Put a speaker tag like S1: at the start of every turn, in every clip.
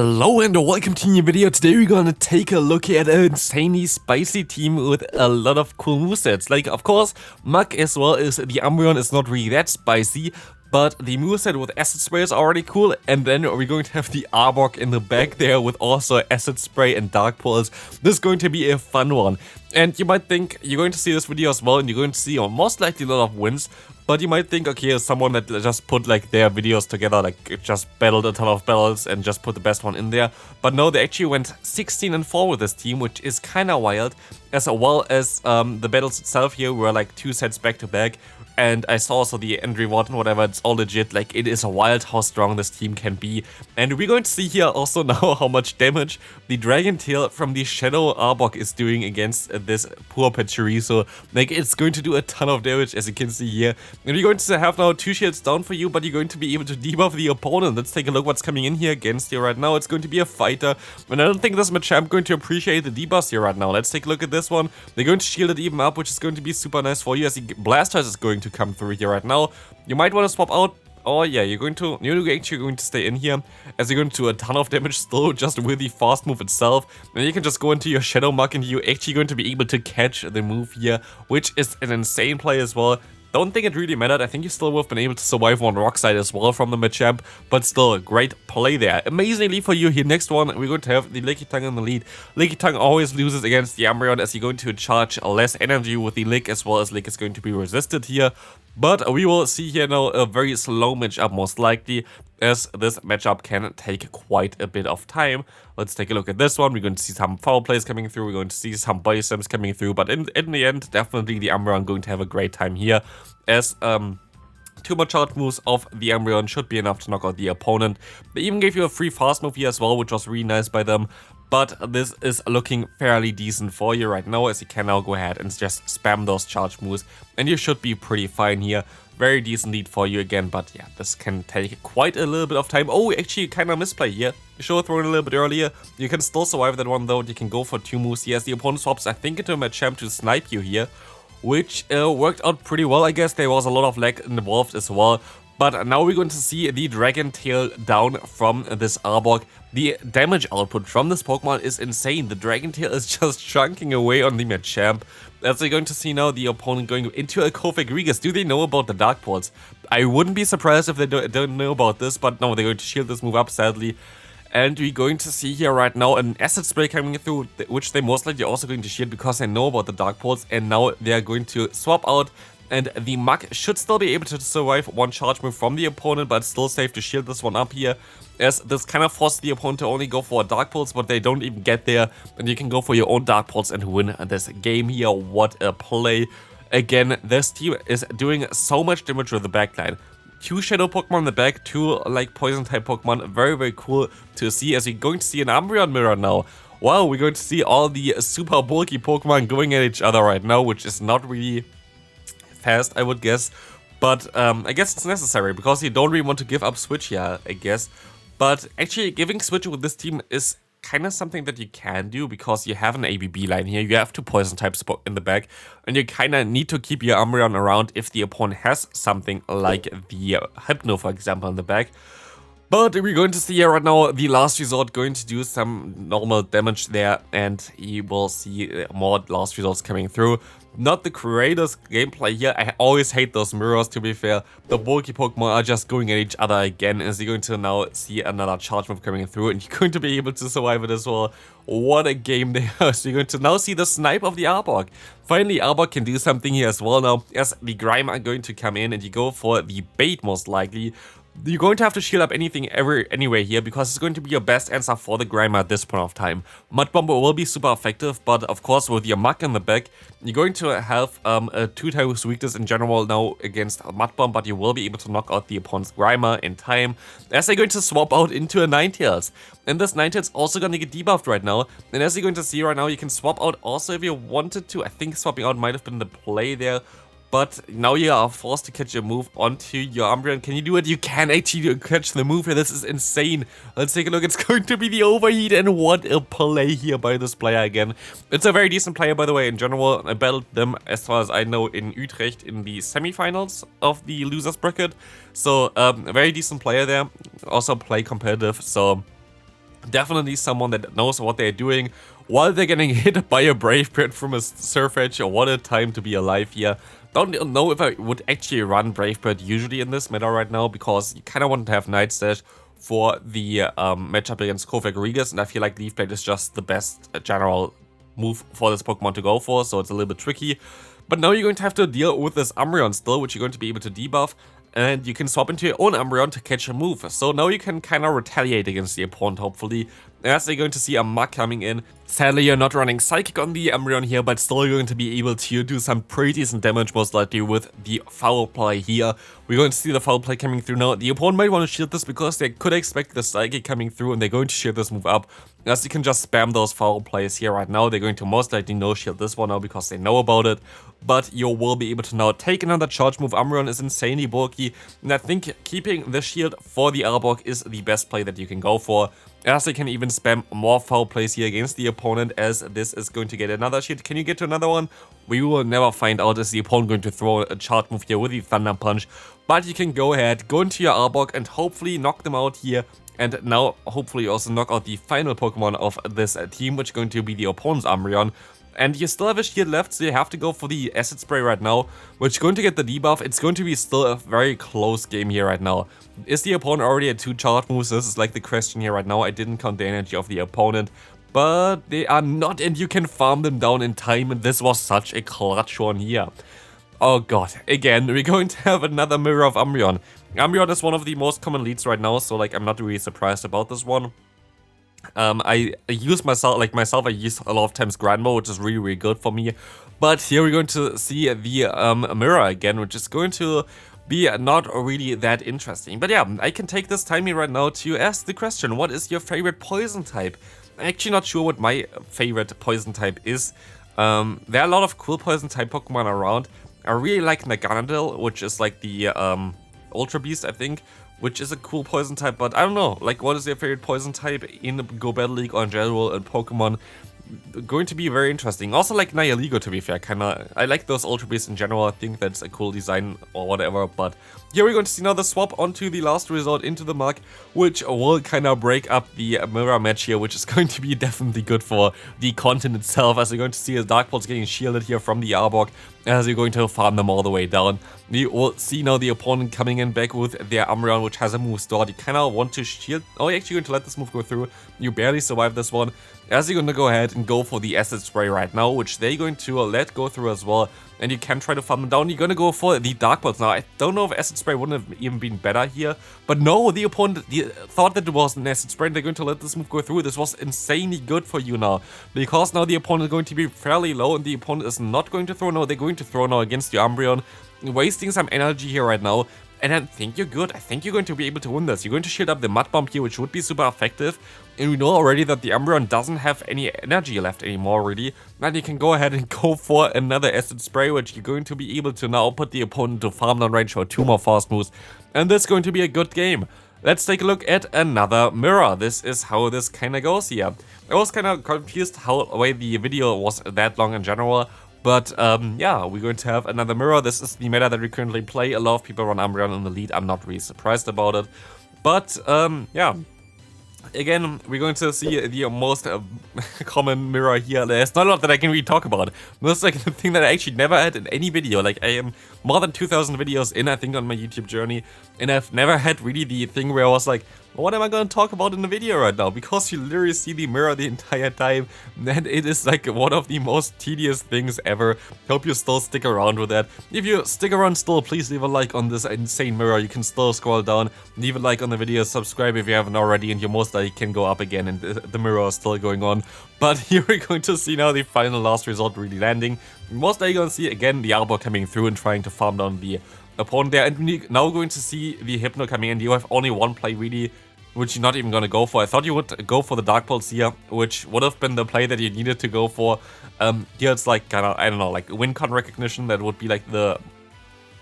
S1: Hello and welcome to a new video. Today we're gonna take a look at an insanely spicy team with a lot of cool movesets. Like, of course, Muk as well as the Umbreon is not really that spicy, but the moveset with Acid Spray is already cool, and then we're going to have the Arbok in the back there with also Acid Spray and Dark Pulse. This is going to be a fun one. And you might think, you're going to see this video as well, and you're going to see most likely a lot of wins, but you might think, okay, as someone that just put like their videos together, like just battled a ton of battles and just put the best one in there. But no, they actually went 16-4 with this team, which is kinda wild, as well as the battles itself here were like 2 sets back to back. And I saw also the end reward and whatever, it's all legit. Like, it is wild how strong this team can be. And we're going to see here also now how much damage the Dragon Tail from the Shadow Arbok is doing against this poor Pachirisu. Like, it's going to do a ton of damage, as you can see here. And we're going to have now 2 shields down for you, but you're going to be able to debuff the opponent. Let's take a look what's coming in here against you right now. It's going to be a fighter. And I don't think this Machamp going to appreciate the debuffs here right now. Let's take a look at this one. They're going to shield it even up, which is going to be super nice for you, as the Blastoise is going to come through here right now. You might want to swap out. Oh yeah, you're actually going to stay in here, as you're going to do a ton of damage still just with the fast move itself. And you can just go into your Shadow Muk and you're actually going to be able to catch the move here, which is an insane play as well. Don't think it really mattered. I think you still would have been able to survive on Rock Side as well from the Machamp, but still a great play there. Amazingly for you here, next one, we're going to have the Lickitung in the lead. Lickitung always loses against the Umbreon, as you're going to charge less energy with the Lick, as well as Lick is going to be resisted here. But we will see here now a very slow matchup most likely, as this matchup can take quite a bit of time. Let's take a look at this one. We're going to see some foul plays coming through, we're going to see some body slams coming through, but in the end, definitely the Umbreon going to have a great time here, as 2 more charge moves of the Umbreon should be enough to knock out the opponent. They even gave you a free fast move here as well, which was really nice by them. But this is looking fairly decent for you right now, as you can now go ahead and just spam those charge moves, and you should be pretty fine here. Very decent lead for you again, but yeah, this can take quite a little bit of time. Oh, actually, kind of misplay here. You should have thrown a little bit earlier. You can still survive that one though. You can go for 2 moves here, as the opponent swaps, I think, into a Machamp to snipe you here, which worked out pretty well, I guess. There was a lot of lag involved as well. But now we're going to see the Dragon Tail down from this Arbok. The damage output from this Pokemon is insane. The Dragon Tail is just chunking away on the Machamp. As we're going to see now, the opponent going into a Kofic Regus. Do they know about the Dark Pulse? I wouldn't be surprised if they don't know about this, but no, they're going to shield this move up, sadly. And we're going to see here right now an Acid Spray coming through, which they most likely also going to shield because they know about the Dark Pulse. And now they're going to swap out. And the Muk should still be able to survive 1 charge move from the opponent, but it's still safe to shield this one up here, as this kind of forces the opponent to only go for a Dark Pulse, but they don't even get there, and you can go for your own Dark Pulse and win this game here. What a play. Again, this team is doing so much damage with the backline. 2 Shadow Pokemon in the back, 2 like Poison type Pokemon. Very, very cool to see, as we're going to see an Umbreon mirror now. Wow, we're going to see all the super bulky Pokemon going at each other right now, which is not really fast, I would guess, but I guess it's necessary because you don't really want to give up Switch here, I guess. But actually, giving Switch with this team is kind of something that you can do, because you have an ABB line here, you have 2 poison types in the back, and you kind of need to keep your Umbreon around if the opponent has something like the Hypno, for example, in the back. But we're going to see here right now the Last Resort going to do some normal damage there, and you will see more Last Resorts coming through. Not the greatest gameplay here. I always hate those mirrors, to be fair. The bulky Pokemon are just going at each other again, as you're going to now see another charge move coming through, and you're going to be able to survive it as well. What a game there. So you're going to now see the snipe of the Arbok. Finally, Arbok can do something here as well now, as the Grime are going to come in, and you go for the bait most likely. You're going to have to shield up anything anyway here, because it's going to be your best answer for the Grimer at this point of time. Mud Bomber will be super effective, but of course with your Muk in the back, you're going to have a 2 times weakness in general now against Mud Bomb, but you will be able to knock out the opponent's Grimer in time, as they're going to swap out into a Ninetales. And this Ninetales also going to get debuffed right now, and as you're going to see right now, you can swap out also if you wanted to. I think swapping out might have been the play there. But now you are forced to catch a move onto your Umbreon. Can you do it? You can actually catch the move here. This is insane. Let's take a look. It's going to be the Overheat, and what a play here by this player again. It's a very decent player, by the way, in general. I battled them, as far as I know, in Utrecht in the semifinals of the losers bracket. So, a very decent player there. Also play competitive, so Definitely someone that knows what they're doing while they're getting hit by a Brave Bird from a Surf Edge. What a time to be alive here. Don't know if I would actually run Brave Bird usually in this meta right now, because you kind of want to have Night Stash for the matchup against Kovac Regis, and I feel like Leaf Blade is just the best general move for this Pokemon to go for, so it's a little bit tricky. But now you're going to have to deal with this Umbreon still, which you're going to be able to debuff, and you can swap into your own Umbreon to catch a move. So now you can kind of retaliate against the opponent, hopefully, as you're going to see a Muk coming in. Sadly, you're not running Psychic on the Umbreon here, but still you're going to be able to do some pretty decent damage, most likely, with the Foul Play here. We're going to see the Foul Play coming through now. The opponent might want to shield this because they could expect the Psychic coming through, and they're going to shield this move up, as you can just spam those Foul Plays here right now. They're going to most likely no-shield this one now because they know about it, but you will be able to now take another charge move. Umbreon is insanely bulky, and I think keeping the shield for the Arbok is the best play that you can go for, as they can even spam more Foul Plays here against the opponent, as this is going to get another shield. Can you get to another one? We will never find out. Is the opponent going to throw a charge move here with the Thunder Punch? But you can go ahead, go into your Arbok, and hopefully knock them out here. And now, hopefully, also knock out the final Pokemon of this team, which is going to be the opponent's Umbreon. And you still have a shield left, so you have to go for the Acid Spray right now, which is going to get the debuff. It's going to be still a very close game here right now. Is the opponent already at 2 charge moves? This is like the question here right now. I didn't count the energy of the opponent, but they are not, and you can farm them down in time, and this was such a clutch one here. Oh god, again, we're going to have another Mirror of Umbreon. Umbreon is one of the most common leads right now, so like I'm not really surprised about this one. I use myself, I use a lot of times Granmo, which is really good for me. But here we're going to see the Mirror again, which is going to be not really that interesting. But yeah, I can take this time here right now to ask the question, what is your favorite poison type? I'm actually not sure what my favorite poison type is. There are a lot of cool poison type Pokemon around. I really like Naganadel, which is like the Ultra Beast, I think, which is a cool poison type, but I don't know, like, what is your favorite poison type in Go Battle League or in general in Pokemon? Going to be very interesting. Also like Nihilego, to be fair, I like those Ultra Beasts in general. I think that's a cool design or whatever, but here we're going to see now the swap onto the last resort into the Muk, which will kind of break up the mirror match here, which is going to be definitely good for the content itself, as you're going to see the Dark Pulse getting shielded here from the Arbok, as you're going to farm them all the way down. We will see now the opponent coming in back with their Umbreon, which has a move stored. You kind of want to shield. Oh, you're actually going to let this move go through. You barely survived this one, as you're going to go ahead and go for the Acid Spray right now, which they're going to let go through as well. And you can try to farm them down. You're going to go for the Dark Pulse. Now, I don't know if Acid Spray wouldn't have even been better here. But no, the opponent thought that it was an Acid Spray, and they're going to let this move go through. This was insanely good for you now, because now the opponent is going to be fairly low, and the opponent is not going to throw now. They're going to throw now against your Umbreon, wasting some energy here right now. And I think you're good. I think you're going to be able to win this. You're going to shield up the Mud Bomb here, which would be super effective. And we know already that the Umbreon doesn't have any energy left anymore, really. And you can go ahead and go for another Acid Spray, which you're going to be able to now put the opponent to farm down range for 2 more fast moves. And this is going to be a good game. Let's take a look at another mirror. This is how this kind of goes here. I was kind of confused how why the video was that long in general. But yeah, we're going to have another mirror. This is the meta that we currently play. A lot of people run Umbreon in the lead. I'm not really surprised about it. But yeah, again, we're going to see the most common mirror here. There's not a lot that I can really talk about. This is like the thing that I actually never had in any video. Like, I am more than 2,000 videos in, I think, on my YouTube journey. And I've never had really the thing where I was like, what am I going to talk about in the video right now? Because you literally see the mirror the entire time, and it is like one of the most tedious things ever. Hope you still stick around with that. If you stick around still, please leave a like on this insane mirror. You can still scroll down, leave a like on the video, subscribe if you haven't already, and you most likely can go up again, and the mirror is still going on. But here we're going to see now the final last result really landing. Most likely going to see again the Arbok coming through and trying to farm down the opponent there, and we're now going to see the Hypno coming in. You have only one play really, which you're not even going to go for. I thought you would go for the Dark Pulse here, which would have been the play that you needed to go for. Here it's like kind of, I don't know, like win con recognition. That would be like the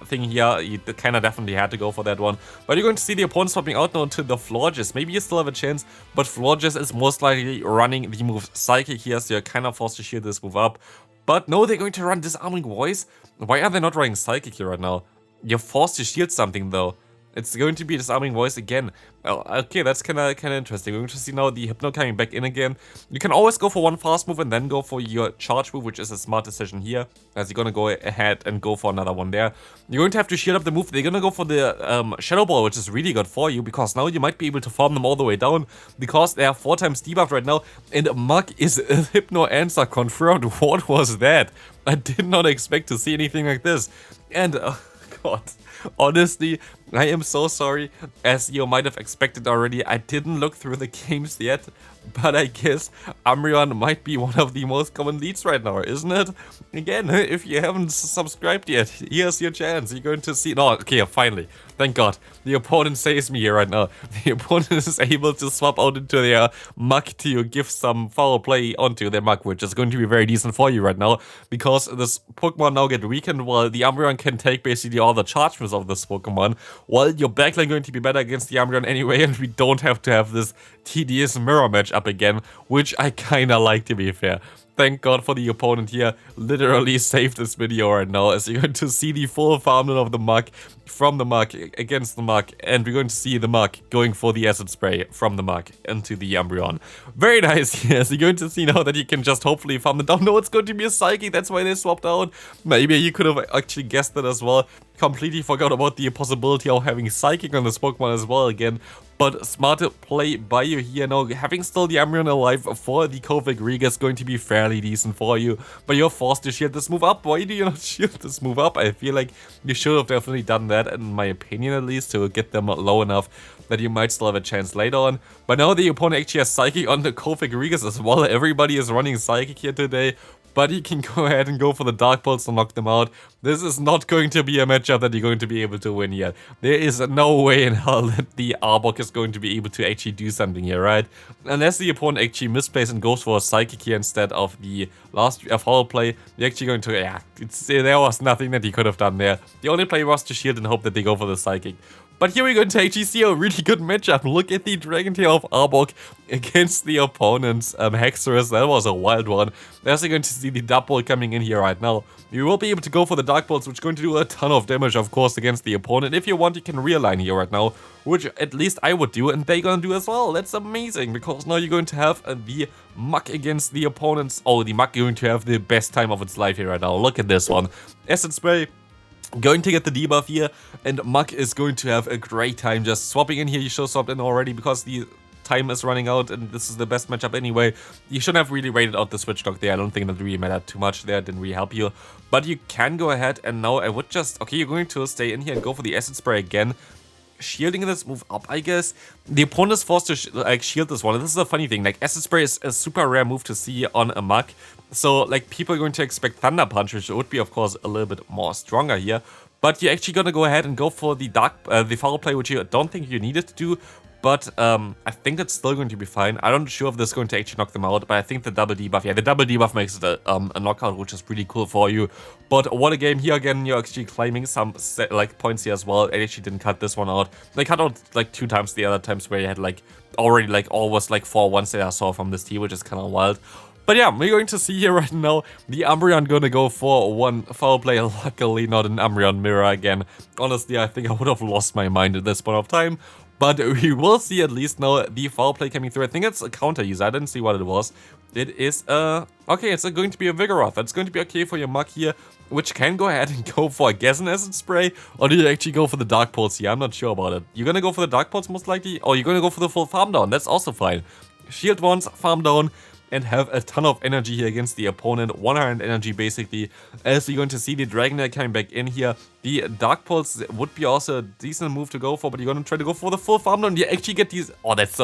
S1: thing here. You kind of definitely had to go for that one. But you're going to see the opponent swapping out now to the Florges. Maybe you still have a chance, but Florges is most likely running the move Psychic here, so you're kind of forced to shield this move up. But no, they're going to run Disarming Voice. Why are they not running Psychic here right now? You're forced to shield something though. It's going to be disarming voice again. Oh, okay, that's kind of interesting. We're going to see now the Hypno coming back in again. You can always go for one fast move and then go for your charge move, which is a smart decision here, as you're going to go ahead and go for another one there. You're going to have to shield up the move. They're going to go for the Shadow Ball, which is really good for you, because now you might be able to farm them all the way down, because they are 4 times debuffed right now, and Mug is a Hypno answer confirmed. What was that? I did not expect to see anything like this. And, oh god, honestly, I am so sorry. As you might have expected already, I didn't look through the games yet, but I guess Umbreon might be one of the most common leads right now, isn't it? Again, if you haven't subscribed yet, here's your chance. You're going to see... No, okay, finally. Thank God. The opponent saves me here right now. The opponent is able to swap out into their Mug to give some foul play onto their Mug, which is going to be very decent for you right now, because this Pokemon now get weakened while the Umbreon can take basically all the charge moves of this Pokemon, while your backline going to be better against the Umbreon anyway, and we don't have to have this tedious mirror match up again, which I kinda like, to be fair. Thank God for the opponent here, literally saved this video right now, as you're going to see the full farming of the Mug from the Mug against the Mug, and we're going to see the Mug going for the Acid Spray from the Mug into the Umbreon. Very nice, yes, you're going to see now that you can just hopefully farm it down. No, it's going to be a Psychic, that's why they swapped out. Maybe you could have actually guessed it as well. Completely forgot about the possibility of having Psychic on this Pokemon as well again. But smart play by you here now. Having still the Umbreon alive for the Kaiwei is going to be fairly decent for you. But you're forced to shield this move up. Why do you not shield this move up? I feel like you should have definitely done that, in my opinion at least, to get them low enough that you might still have a chance later on. But now the opponent actually has Psychic on the Kaiwei as well. Everybody is running Psychic here today. But you can go ahead and go for the Dark Pulse to knock them out. This is not going to be a matchup that you're going to be able to win yet. There is no way in hell that the Arbok is going to be able to actually do something here, right? Unless the opponent actually misplays and goes for a Psychic here instead of the last foul play, you're actually going to, yeah, there was nothing that he could have done there. The only play was to shield and hope that they go for the Psychic. But here we're going to actually see a really good matchup. Look at the Dragon Tail of Arbok against the opponent's Hexorus. That was a wild one. As you're going to see the double coming in here right now. You will be able to go for the Dark Bolts, which is going to do a ton of damage, of course, against the opponent. If you want, you can realign here right now, which at least I would do, and they're gonna do as well. That's amazing, because now you're going to have the Mug against the opponents. Oh, the Mug going to have the best time of its life here right now. Look at this one. Acid Spray. Going to get the debuff here, and Mug is going to have a great time just swapping in here. You should have swapped in already because the time is running out, and this is the best matchup anyway. You shouldn't have really waited out the switch lock there. I don't think that really mattered too much there. It didn't really help you. But you can go ahead, and now I would just... Okay, you're going to stay in here and go for the Acid Spray again. Shielding this move up, I guess. The opponent is forced to shield this one. And this is a funny thing. Like, Acid Spray is a super rare move to see on a Mug. So, like, people are going to expect Thunder Punch, which would be, of course, a little bit more stronger here. But you're actually gonna go ahead and go for the the foul play, which you don't think you needed to do. But I think that's still going to be fine. I'm not sure if this is going to actually knock them out, but I think the double debuff, yeah, the double debuff makes it a knockout, which is pretty cool for you. But what a game here again. You're actually claiming some like points here as well. I actually didn't cut this one out. They cut out like 2 times the other times where you had like already like almost like 4 ones that I saw from this team, which is kind of wild. But yeah, we're going to see here right now the Umbreon gonna go for one foul play. Luckily, not an Umbreon mirror again. Honestly, I think I would have lost my mind at this point of time. But we will see at least now the foul play coming through. I think it's a counter use. I didn't see what it was. It is, okay, it's going to be a Vigoroth. That's going to be okay for your Mug here, which can go ahead and go for, I guess, an Acid Spray. Or do you actually go for the Dark Pulse here? I'm not sure about it. You're gonna go for the Dark Pulse most likely? Or you're gonna go for the full farm down. That's also fine. Shield once, farm down, and have a ton of energy here against the opponent. 100 energy basically, as you're going to see the Dragonair coming back in here. The Dark Pulse would be also a decent move to go for, but you're gonna try to go for the full farm down. You actually get these. Oh, that's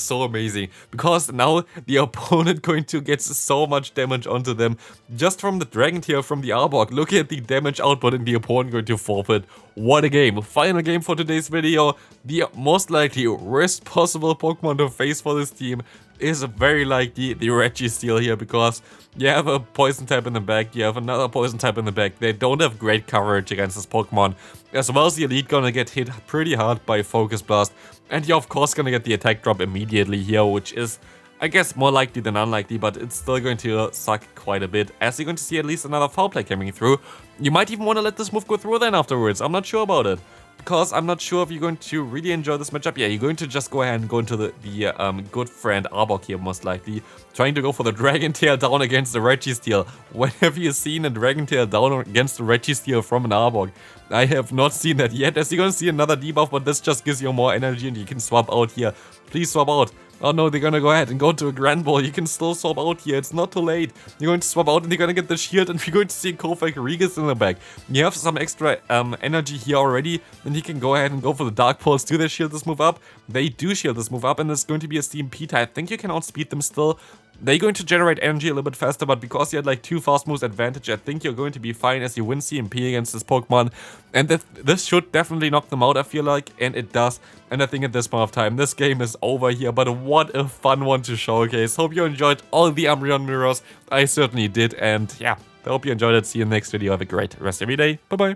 S1: so amazing, because now the opponent going to get so much damage onto them just from the Dragon Tail from the Arbok. Look at the damage output, and the opponent going to forfeit. What a game. Final game for today's video. The most likely worst possible Pokemon to face for this team is very likely the Registeel here, because you have a poison type in the back, you have another poison type in the back. They don't have great coverage against this Pokemon, as well as the Elite gonna get hit pretty hard by Focus Blast, and you're of course gonna get the attack drop immediately here, which is, I guess, more likely than unlikely, but it's still going to suck quite a bit, as you're going to see at least another foul play coming through. You might even want to let this move go through then afterwards. I'm not sure about it. because I'm not sure if you're going to really enjoy this matchup. Yeah, you're going to just go ahead and go into the good friend Arbok here, most likely. Trying to go for the Dragon Tail down against the Registeel. When have you seen a Dragon Tail down against the Registeel from an Arbok? I have not seen that yet, as you're going to see another debuff, but this just gives you more energy and you can swap out here. Please swap out. Oh no, they're gonna go ahead and go to a Grand Ball. You can still swap out here. It's not too late. You're going to swap out and you're gonna get the shield, and we're going to see Kofak Regis in the back. You have some extra energy here already, and you can go ahead and go for the Dark Pulse. Do they shield this move up? They do shield this move up, and it's going to be a Steam Pita. I think you can outspeed them still. They're going to generate energy a little bit faster, but because you had like 2 fast moves advantage, I think you're going to be fine as you win CMP against this Pokemon. And this should definitely knock them out, I feel like, and it does. And I think at this point of time, this game is over here, but what a fun one to showcase. Hope you enjoyed all the Umbreon mirrors. I certainly did, and yeah, I hope you enjoyed it. See you in the next video. Have a great rest of your day. Bye-bye.